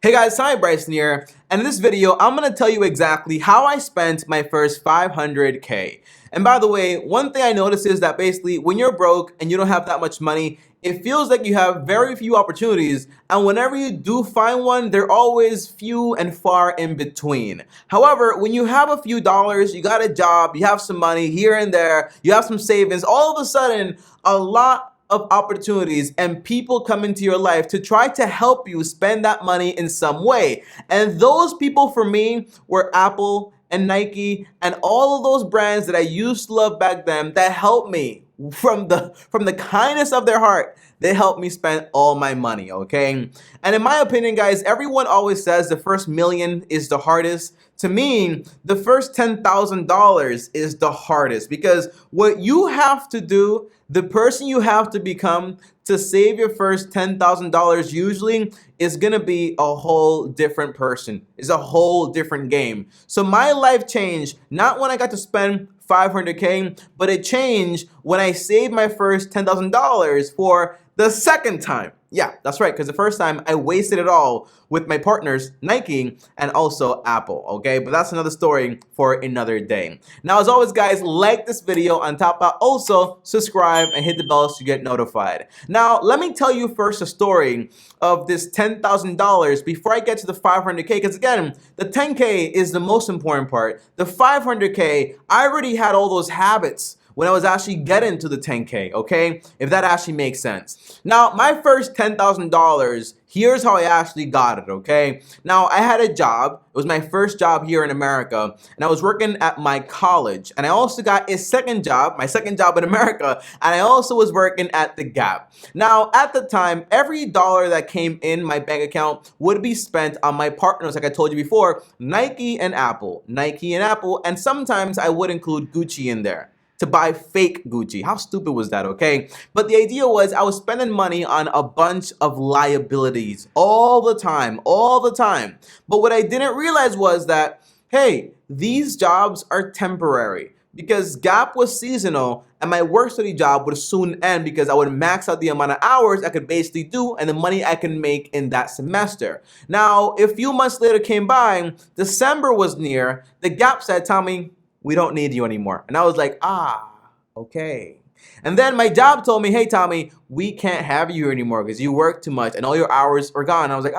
Hey guys, TommyBryson here, and in this video, I'm going to tell you exactly how I spent my first 500K. And by the way, one thing I noticed is that basically when you're broke and you don't have that much money, it feels like you have very few opportunities, and whenever you do find one, they're always few and far in between. However, when you have a few dollars, you got a job, you have some money here and there, you have some savings, all of a sudden, a lot of opportunities and people come into your life to try to help you spend that money in some way. And those people for me were Apple and Nike and all of those brands that I used to love back then that helped me from the kindness of their heart. They helped me spend all my money, okay? And in my opinion, guys, everyone always says the first million is the hardest. To me, the first $10,000 is the hardest because what you have to do, the person you have to become to save your first $10,000 usually is gonna be a whole different person. It's a whole different game. So my life changed not when I got to spend 500K, but it changed when I saved my first $10,000 for the second time. Yeah, that's right, because the first time I wasted it all with my partners, Nike and also Apple, okay? But that's another story for another day. Now, as always, guys, like this video on top of also subscribe and hit the bell to get notified. Now, let me tell you first a story of this $10,000 before I get to the 500K, because again, the 10K is the most important part. The 500K, I already had all those habits when I was actually getting to the 10K, okay? If that actually makes sense. Now, my first $10,000, here's how I actually got it, okay? Now, I had a job. It was my first job here in America, and I was working at my college. And I also got a second job, my second job in America, and I also was working at the Gap. Now, at the time, every dollar that came in my bank account would be spent on my partners, like I told you before, Nike and Apple, and sometimes I would include Gucci in there to buy fake Gucci. How stupid was that, okay? But the idea was I was spending money on a bunch of liabilities all the time. But what I didn't realize was that, hey, these jobs are temporary because Gap was seasonal and my work study job would soon end because I would max out the amount of hours I could basically do and the money I can make in that semester. Now, a few months later came by, December was near, the Gap said, Tommy, we don't need you anymore. And I was like, okay. And then my job told me, hey, Tommy, we can't have you here anymore because you work too much and all your hours are gone. And I was like,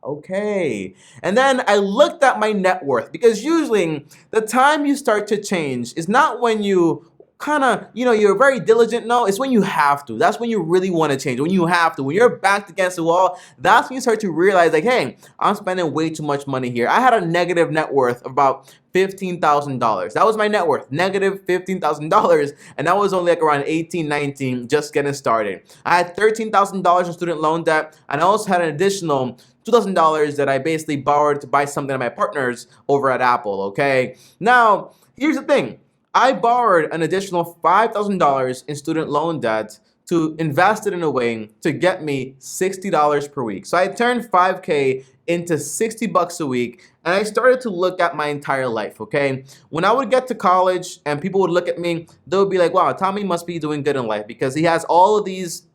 okay. And then I looked at my net worth because usually the time you start to change is not when you kind of, you're very diligent. No, it's when you have to. That's when you really want to change. When you have to. When you're backed against the wall, that's when you start to realize, like, hey, I'm spending way too much money here. I had a negative net worth of about $15,000. That was my net worth, negative $15,000. And that was only like around 18, 19, just getting started. I had $13,000 in student loan debt. And I also had an additional $2,000 that I basically borrowed to buy something at my partners over at Apple, okay? Now, here's the thing. I borrowed an additional $5,000 in student loan debt to invest it in a way to get me $60 per week. So I turned 5K into $60 a week, and I started to look at my entire life, okay? When I would get to college and people would look at me, they would be like, wow, Tommy must be doing good in life because he has all of these,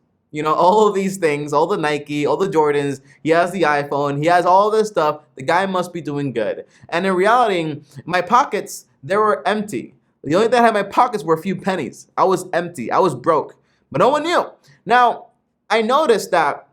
all of these things, all the Nike, all the Jordans, he has the iPhone, he has all this stuff, the guy must be doing good. And in reality, my pockets, they were empty. The only thing I had in my pockets were a few pennies. I was empty. I was broke. But no one knew. Now, I noticed that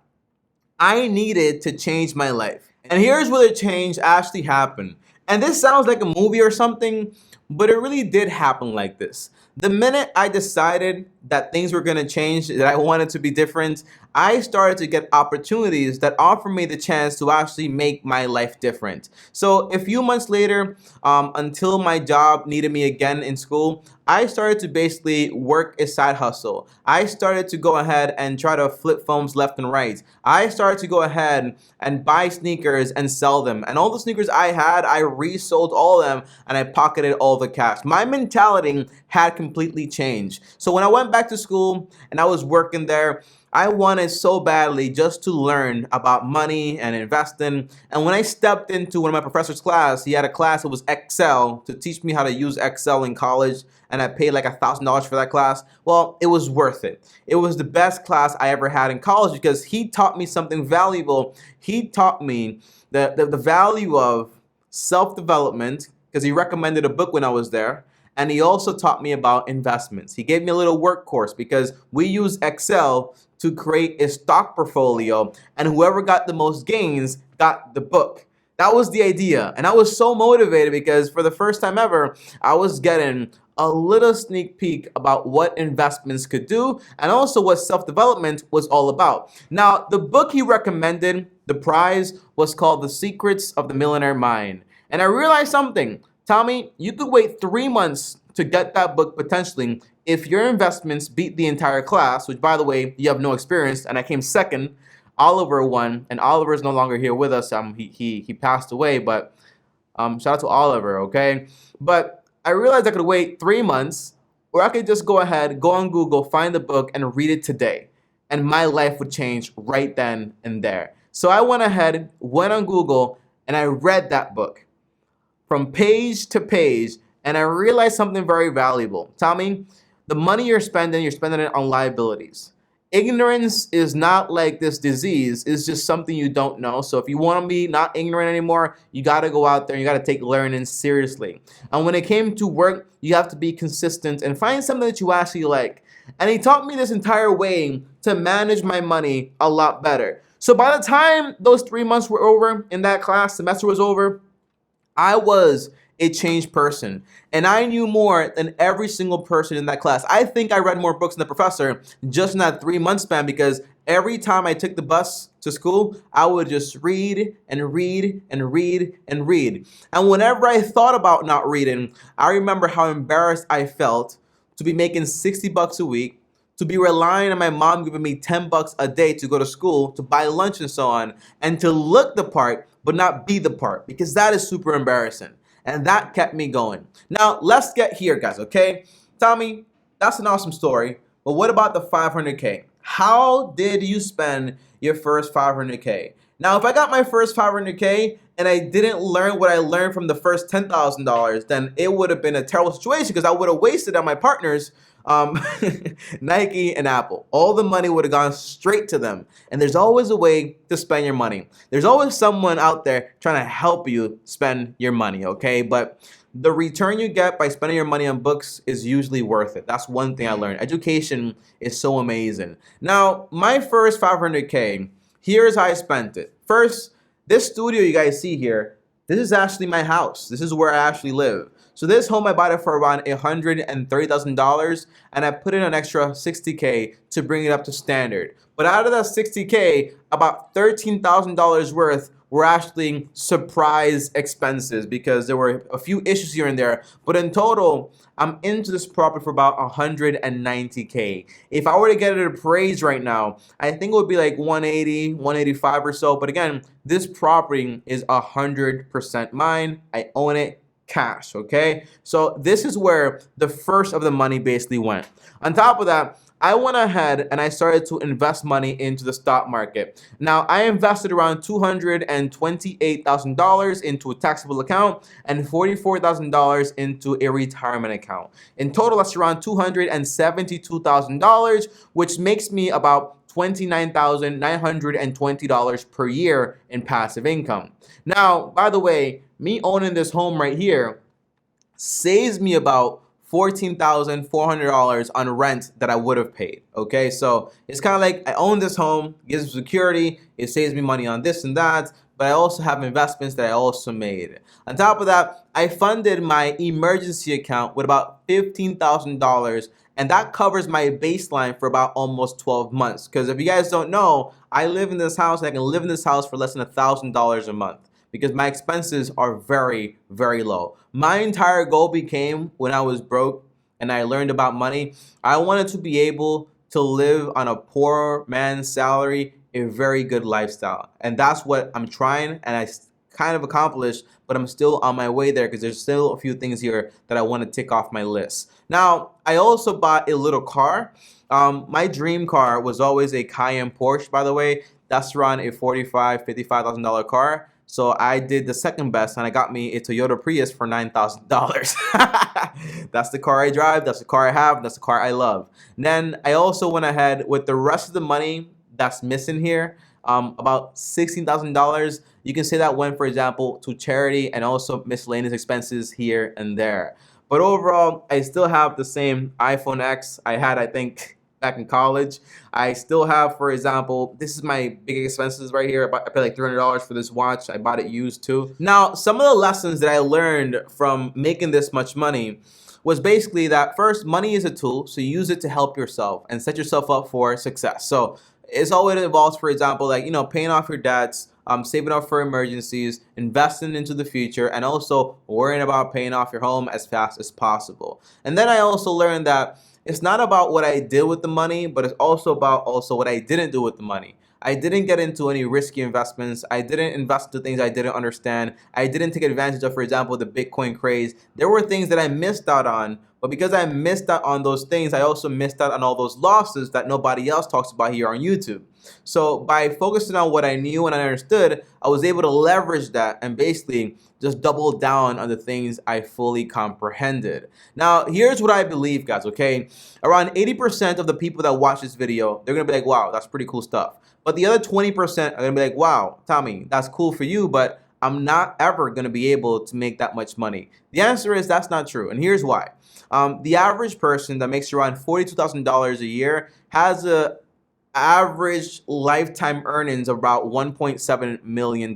I needed to change my life. And here's where the change actually happened. And this sounds like a movie or something, but it really did happen like this. The minute I decided that things were going to change, that I wanted to be different, I started to get opportunities that offered me the chance to actually make my life different. So a few months later, until my job needed me again in school, I started to basically work a side hustle. I started to go ahead and try to flip phones left and right. I started to go ahead and buy sneakers and sell them. And all the sneakers I had, I resold all of them and I pocketed all the cash. My mentality had completely changed. So when I went back to school and I was working there, I wanted so badly just to learn about money and investing. And when I stepped into one of my professor's class, he had a class that was Excel to teach me how to use Excel in college. And I paid like $1,000 for that class. Well, it was worth it. It was the best class I ever had in college because he taught me something valuable. He taught me the value of self-development because he recommended a book when I was there. And he also taught me about investments. He gave me a little work course because we use Excel to create a stock portfolio, and whoever got the most gains got the book. That was the idea. And I was so motivated because for the first time ever, I was getting a little sneak peek about what investments could do and also what self-development was all about. Now, the book he recommended, the prize, was called The Secrets of the Millionaire Mind. And I realized something. Tommy, you could wait 3 months to get that book potentially if your investments beat the entire class, which by the way, you have no experience, and I came second. Oliver won, and Oliver is no longer here with us. He passed away, but shout out to Oliver, okay? But I realized I could wait 3 months, or I could just go ahead, go on Google, find the book, and read it today. And my life would change right then and there. So I went ahead, went on Google, and I read that book from page to page, and I realized something very valuable. Tommy, the money you're spending it on liabilities. Ignorance is not like this disease, it's just something you don't know. So if you want to be not ignorant anymore, you got to go out there and you got to take learning seriously. And when it came to work, you have to be consistent and find something that you actually like. And he taught me this entire way to manage my money a lot better. So by the time those 3 months were over in that class, semester was over, I was a changed person, and I knew more than every single person in that class. I think I read more books than the professor just in that 3 month span because every time I took the bus to school, I would just read and read and read and read. And whenever I thought about not reading, I remember how embarrassed I felt to be making 60 bucks a week, to be relying on my mom giving me 10 bucks a day to go to school, to buy lunch and so on, and to look the part but not be the part, because that is super embarrassing. And that kept me going. Now, let's get here, guys, okay? Tommy, that's an awesome story, but what about the 500K? How did you spend your first 500K? Now, if I got my first 500K and I didn't learn what I learned from the first $10,000, then it would have been a terrible situation because I would have wasted on my partners Nike and Apple. All the money would have gone straight to them. And there's always a way to spend your money. There's always someone out there trying to help you spend your money, okay? But the return you get by spending your money on books is usually worth it. That's one thing I learned. Education is so amazing. Now, my first 500K, here's how I spent it. First, this studio you guys see here, this is actually my house. This is where I actually live. So this home, I bought it for around $130,000, and I put in an extra $60K to bring it up to standard. But out of that $60K, about $13,000 worth were actually surprise expenses because there were a few issues here and there. But in total, I'm into this property for about $190K. If I were to get it appraised right now, I think it would be like 180, 185 or so. But again, this property is 100% mine. I own it. Cash, okay? So this is where the first of the money basically went. On top of that, I went ahead and I started to invest money into the stock market. Now, I invested around $228,000 into a taxable account and $44,000 into a retirement account. In total, that's around $272,000, which makes me about $29,920 per year in passive income. Now, by the way, me owning this home right here saves me about $14,400 on rent that I would have paid, okay? So it's kind of like I own this home, gives me security, it saves me money on this and that, but I also have investments that I also made. On top of that, I funded my emergency account with about $15,000, and that covers my baseline for about almost 12 months. Because if you guys don't know, I live in this house and I can live in this house for less than $1,000 a month because my expenses are very, very low. My entire goal became when I was broke and I learned about money, I wanted to be able to live on a poor man's salary, a very good lifestyle. And that's what I'm trying, and I kind of accomplished, but I'm still on my way there because there's still a few things here that I want to tick off my list. Now, I also bought a little car. My dream car was always a Cayenne Porsche, by the way. That's around a $45,000, $55,000 car. So I did the second best and I got me a Toyota Prius for $9,000. That's the car I drive, that's the car I have, that's the car I love. And then I also went ahead with the rest of the money that's missing here, about $16,000. You can say that went, for example, to charity and also miscellaneous expenses here and there. But overall, I still have the same iPhone X I had, I think, back in college. I still have, for example, this is my big expenses right here. I paid like $300 for this watch. I bought it used too. Now, some of the lessons that I learned from making this much money was basically that first, money is a tool, so you use it to help yourself and set yourself up for success. So it's always involves, for example, like, you know, paying off your debts, saving up for emergencies, investing into the future, and also worrying about paying off your home as fast as possible. And then I also learned that it's not about what I did with the money, but it's also about what I didn't do with the money. I didn't get into any risky investments. I didn't invest into things I didn't understand. I didn't take advantage of, for example, the Bitcoin craze. There were things that I missed out on, but because I missed out on those things, I also missed out on all those losses that nobody else talks about here on YouTube. So by focusing on what I knew and I understood, I was able to leverage that and basically just double down on the things I fully comprehended. Now, here's what I believe, guys, okay? Around 80% of the people that watch this video, they're gonna be like, wow, that's pretty cool stuff. But the other 20% are gonna be like, wow, Tommy, that's cool for you, but I'm not ever gonna be able to make that much money. The answer is that's not true, and here's why. The average person that makes around $42,000 a year has a average lifetime earnings of about $1.7 million.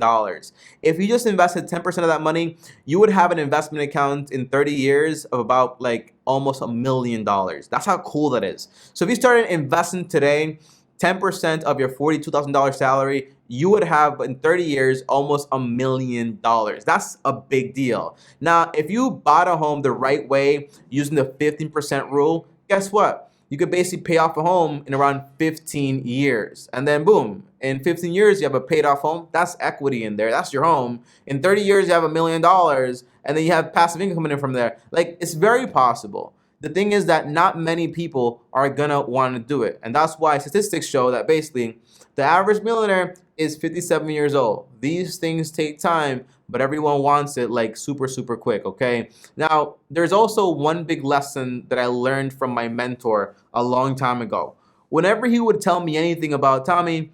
If you just invested 10% of that money, you would have an investment account in 30 years of about like almost $1 million. That's how cool that is. So if you started investing today, 10% of your $42,000 salary, you would have in 30 years almost $1 million. That's a big deal. Now, if you bought a home the right way using the 15% rule, guess what? You could basically pay off a home in around 15 years. And then boom, in 15 years, you have a paid off home. That's equity in there. That's your home. In 30 years, you have $1 million. And then you have passive income coming in from there. Like, it's very possible. The thing is that not many people are gonna want to do it. And that's why statistics show that basically the average millionaire is 57 years old. These things take time, but everyone wants it like super, super quick, okay? Now, there's also one big lesson that I learned from my mentor a long time ago. Whenever he would tell me anything about, Tommy,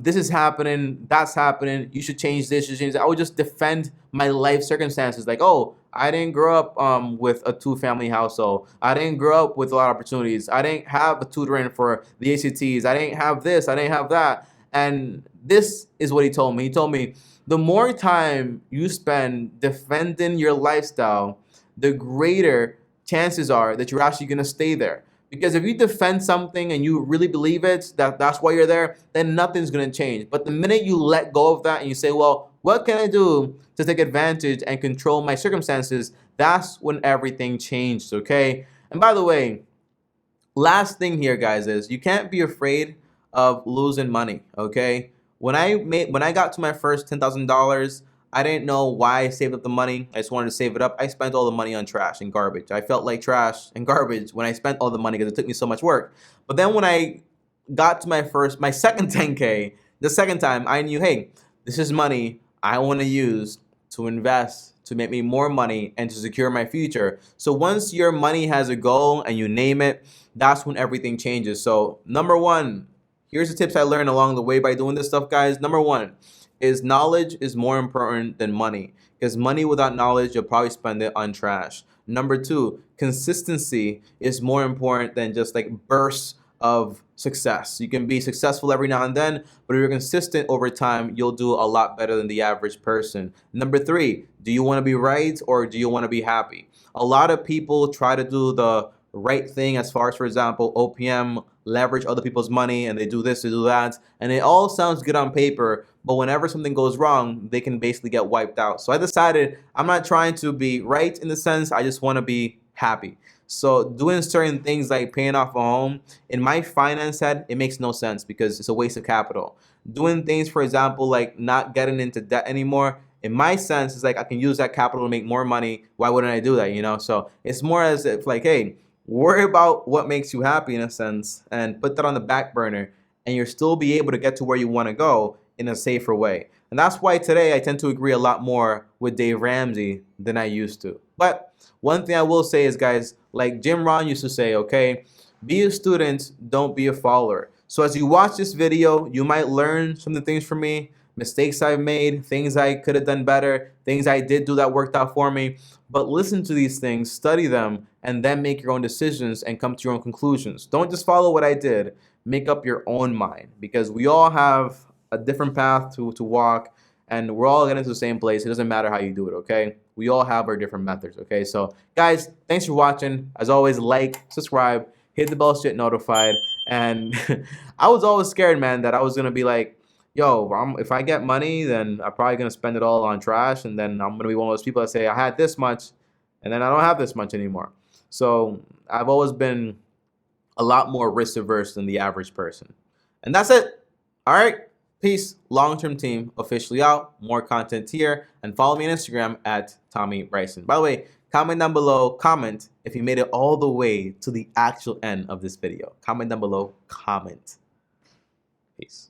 this is happening, that's happening, you should change this, you should change that, I would just defend my life circumstances. Like, oh, I didn't grow up with a two-family household. I didn't grow up with a lot of opportunities. I didn't have a tutoring for the ACTs. I didn't have this. I didn't have that. And this is what he told me. He told me, the more time you spend defending your lifestyle, the greater chances are that you're actually going to stay there. Because if you defend something and you really believe it, that's why you're there, then nothing's going to change. But the minute you let go of that and you say, well, what can I do to take advantage and control my circumstances? That's when everything changes, okay? And by the way, last thing here, guys, is you can't be afraid of losing money, okay? When I got to my first $10,000, I didn't know why I saved up the money. I just wanted to save it up. I spent all the money on trash and garbage. I felt like trash and garbage when I spent all the money because it took me so much work. But then when I got to my second 10K, the second time I knew, hey, this is money I want to use to invest, to make me more money and to secure my future. So once your money has a goal and you name it, that's when everything changes. So number one, here's the tips I learned along the way by doing this stuff, guys. Number one is knowledge is more important than money, because money without knowledge, you'll probably spend it on trash. Number two, consistency is more important than just like bursts of success. You can be successful every now and then, but if you're consistent over time, you'll do a lot better than the average person. Number three, do you want to be right or do you want to be happy? A lot of people try to do the right thing as far as, for example, OPM, leverage other people's money, and they do this, they do that, and it all sounds good on paper, but whenever something goes wrong, they can basically get wiped out. So I decided I'm not trying to be right in the sense, I just want to be happy. So doing certain things like paying off a home, in my finance head, it makes no sense because it's a waste of capital. Doing things, for example, like not getting into debt anymore, in my sense, it's like I can use that capital to make more money. Why wouldn't I do that, you know? So it's more as if like, hey, worry about what makes you happy in a sense and put that on the back burner, and you'll still be able to get to where you want to go in a safer way. And that's why today I tend to agree a lot more with Dave Ramsey than I used to. But one thing I will say is, guys, like Jim Rohn used to say, okay, be a student, don't be a follower. So as you watch this video, you might learn some of the things from me, mistakes I've made, things I could have done better, things I did do that worked out for me. But listen to these things, study them, and then make your own decisions and come to your own conclusions. Don't just follow what I did. Make up your own mind, because we all have a different path to walk, and we're all getting to the same place. It doesn't matter how you do it, okay? We all have our different methods, okay? So, guys, thanks for watching. As always, like, subscribe, hit the bell so you get notified. And I was always scared, man, that I was going to be like, yo, if I get money, then I'm probably going to spend it all on trash, and then I'm going to be one of those people that say, I had this much, and then I don't have this much anymore. So I've always been a lot more risk averse than the average person. And that's it. All right. Peace. Long-term team officially out. More content here. And follow me on Instagram at TommyBryson. By the way, comment down below. Comment if you made it all the way to the actual end of this video. Comment down below. Comment. Peace.